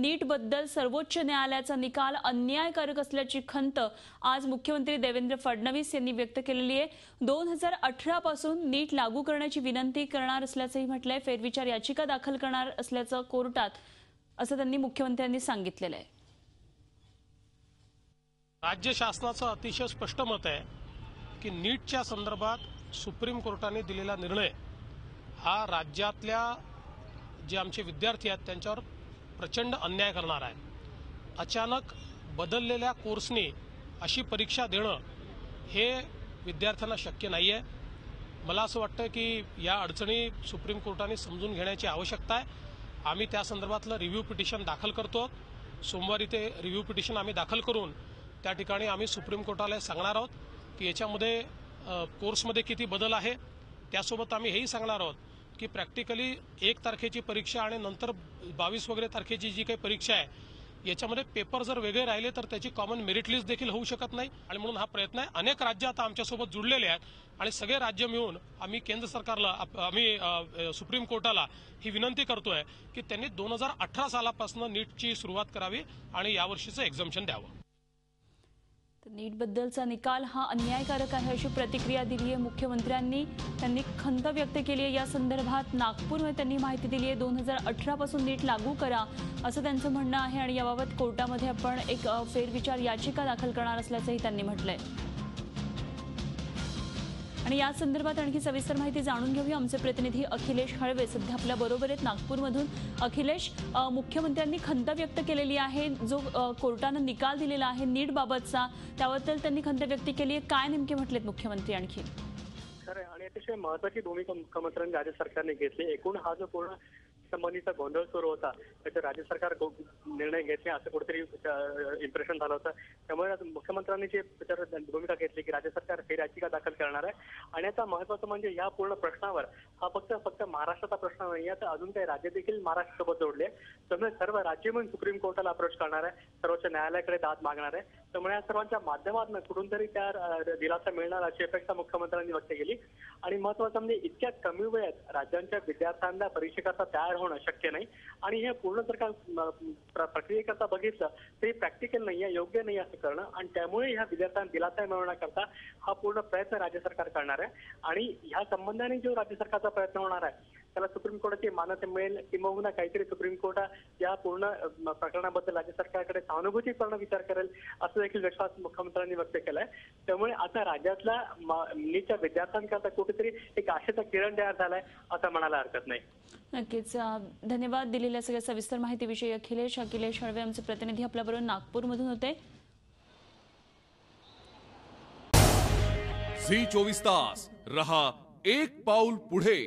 नीटबद्दल सर्वोच्च न्यायालयाचा निकाल अन्यायकारक असल्याची खंत आज मुख्यमंत्री देवेंद्र फडणवीस यांनी व्यक्त केलेली आहे। 2018 पासून नीट लागू करण्याची विनंती करणार असल्याचंही म्हटलंय। फेरविचार याचिका दाखल करणार असल्याचं कोर्टात असं त्यांनी मुख्यमंत्र्यांनी सांगितलेलं आहे। राज्य शासनाचं अतिशय स्पष्ट मत आहे की नीटच्या संदर्भात सुप्रीम कोर्टाने दिलेला निर्णय हा राज्यातल्या जे आमचे विद्यार्थी आहेत त्यांच्यावर प्रचंड अन्याय करणार आहे। अचानक बदललेल्या कोर्सने अशी परीक्षा देणं हे विद्यार्थ्यांना शक्य नाहीये। मला असं वाटतं की या अडचणी सुप्रीम कोर्टाने समजून घेण्याची आवश्यकता आहे। आम्ही त्या संदर्भातलं रिव्ह्यू पिटिशन दाखल करतो। सोमवारी ते रिव्ह्यू पिटिशन आम्ही दाखल करून त्या ठिकाणी आम्ही सुप्रीम कोर्टाला सांगणार आहोत की याच्यामध्ये कोर्समध्ये किती बदल आहे। त्यासोबत आम्ही हेही सांगणार आहोत की प्रॅक्टिकली 1 तारखेची परीक्षा आणि नंतर 22 वगैरे तारखेची जी काही परीक्षा आहे याच्यामध्ये पेपर जर वेगळे राहिले तर त्याची कॉमन मेरिट लिस्ट देखील होऊ शकत नाही। आणि म्हणून हा प्रयत्न आहे। अनेक राज्य आता आमच्यासोबत जुळलेले आहेत आणि सगळे राज्य मिळून आम्ही केंद्र सरकारला आम्ही सुप्रीम कोर्टाला ही विनंती करतोय की त्यांनी 2018 सालापासून नीटची सुरुवात करावी आणि यावर्षीचं एक्झम्पशन द्यावं। नीटबद्दलचा निकाल हा अन्यायकारक आहे अशी प्रतिक्रिया दिली आहे मुख्यमंत्र्यांनी। त्यांनी खंत व्यक्त केली आहे। या संदर्भात नागपूरमध्ये त्यांनी माहिती दिली आहे। 2018 पासून नीट लागू करा असं त्यांचं म्हणणं आहे आणि याबाबत कोर्टामध्ये आपण एक फेरविचार याचिका दाखल करणार असल्याचंही त्यांनी म्हटलंय। आणि या संदर्भात आणखी सविस्तर माहिती जाणून घेऊया। आमचे प्रतिनिधी अखिलेश हळवे सध्या आपल्या बरोबर आहेत नागपूरमधून। अखिलेश, मुख्यमंत्र्यांनी खंत व्यक्त केलेली आहे जो कोर्टानं निकाल दिलेला आहे नीट बाबतचा त्याबद्दल त्यांनी खंत व्यक्त केली आहे। काय नेमके म्हटलेत मुख्यमंत्री आणखी? खरं आणि अतिशय महत्त्वाची भूमिका मुख्यमंत्र्यांनी राज्य सरकारने घेतली। एकूण हा जो पूर्ण संबंधीचा गोंधळ सुरू होता त्याचे राज्य सरकार निर्णय घेतले असं कुठेतरी इम्प्रेशन झालं होतं। त्यामुळे मुख्यमंत्र्यांनी जी भूमिका घेतली की राज्य सरकार फेर याचिका दाखल करणार आहे। आणि आता महत्त्वाचं म्हणजे या पूर्ण प्रश्नावर हा फक्त महाराष्ट्राचा प्रश्न नाही आहे तर अजून काही राज्य देखील महाराष्ट्रासोबत जोडले। त्यामुळे सर्व राज्य म्हणून सुप्रीम कोर्टाला अप्रोच करणार आहे, सर्वोच्च न्यायालयाकडे दाद मागणार आहे। त्यामुळे या सर्वांच्या माध्यमातून कुठून तरी त्या दिलासा मिळणार अशी अपेक्षा मुख्यमंत्र्यांनी व्यक्त केली। आणि महत्त्वाचं म्हणजे इतक्या कमी वेळात राज्यांच्या विद्यार्थ्यांना परीक्षेकरता तयार होणं शक्य नाही। आणि हे पूर्ण जर का प्रक्रियेकरता बघितलं तरी प्रॅक्टिकल नाही आहे, योग्य नाही असं करणं। आणि त्यामुळे ह्या विद्यार्थ्यांना दिलासा मिळवण्याकरता हा पूर्ण प्रयत्न राज्य सरकार करणार आहे। आणि ह्या संबंधाने जो राज्य सरकारचा प्रयत्न होणार आहे त्याला सुप्रीम कोर्टाची मान्यता मिळेल किंवा काहीतरी सुप्रीम कोर्ट या पूर्ण प्रकरणाबद्दल राज्य सरकारकडे सहानुभूतीपूर्ण विचार करेल असं देखील विश्वास मुख्यमंत्र्यांनी व्यक्त केलाय। त्यामुळे आता राज्यातल्या नीटच्या विद्यार्थ्यांकरता कुठेतरी एक आशेचा किरण तयार झालाय असं म्हणायला हरकत नाही। नक्कीच धन्यवाद दिलेल्या सगळ्या सविस्तर माहितीविषयी अखिलेश हळवे आमचे प्रतिनिधी आपल्याबरोबर नागपूरमधून होते। झी 24 तास रहा एक पाऊल पुढे।